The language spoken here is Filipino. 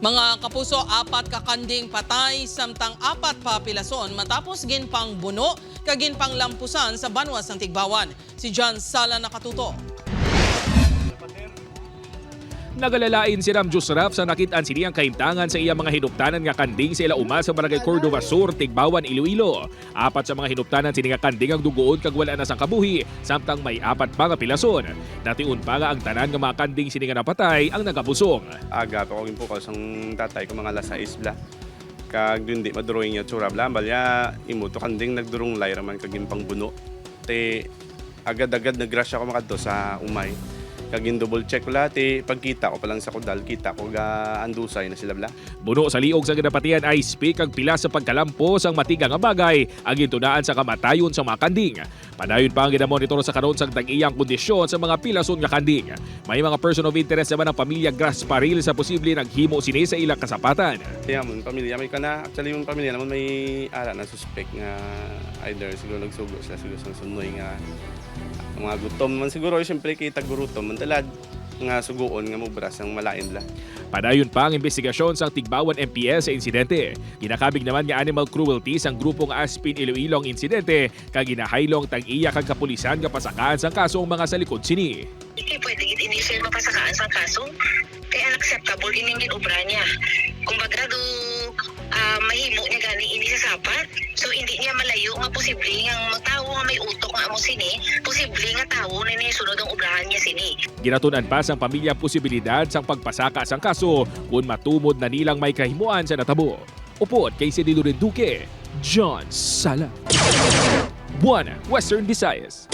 Mga kapuso, 4 kakanding patay samtang 4 papilason matapos ginpang buno kaginpang lampusan sa Banwas ng Tigbawan. Si John Sala nakatuto. Nagalalain si Ram Jusraf sa nakitaan siniyang kaimtangan sa iyang mga hinuptanan nga kanding sa Ilauma sa Barangay Cordova Sur, Tigbawan, Iloilo. 4 sa mga hinuptanan sini nga kanding ang dugoon kag wala na sang kabuhi, samtang may 4 pa nga pilason. Datiun pa nga ang tanan nga mga kanding sini nga napatay ang nagabusong. Aga ko po ko sang tatay ko mga lasa isla. Kag dun di madrawing yung tsura blambal ya imuto kanding nagdurong lay raman kag pang buno. Te agad-agad nagrasya ko makadto sa umay. Kagin double check ko lahat pagkita ko pa lang sa kudal, kita ko ga andusay na sila bla. Buno sa liog sa ginapatian ay speak ang pila sa pagkalampos ang matiga nga bagay ang gintunaan sa kamatayon sa mga kanding. Padayon pa ang ginamonitor sa karon sa tag-iyang kondisyon sa mga pilason nga kanding. May mga person of interest naman ang pamilya Grasparil sa posible naghimo sini sa ilang kasapatan. Kaya mon pamilya may kana actually yung pamilya naman may ara na suspect nga either siguro nagsugo sila siguro sa sunoy nga mga gutom man siguro siyempre kita gurutom man talad nga suguon nga mubras ang malain la. Padayon pa ang investigasyon sa Tigbawan MPS sa insidente. Ginakabig naman nga animal cruelty sang grupong Aspin Iloilo ang insidente kag ginahaylong tag-iya kag kapulisan nga pasakaan sang kaso ang mga sa likod sini. Hindi pwede initial mapasakaan sa kaso. Kaya unacceptable ining ginobra niya. Kumbaga do mahimo niya gani ini sa sapat. So hindi niya malayo nga posible nga magtawo nga may utok nga amo sini, posible nga tawo na ni sunod ang obrahan niya sini. Ginatunan pa sang pamilya posibilidad sang pagpasaka sang kaso kung matumod na nilang may kahimuan sa natabo. Upod kay si Loren Duque, John Sala. Buana, Western Visayas.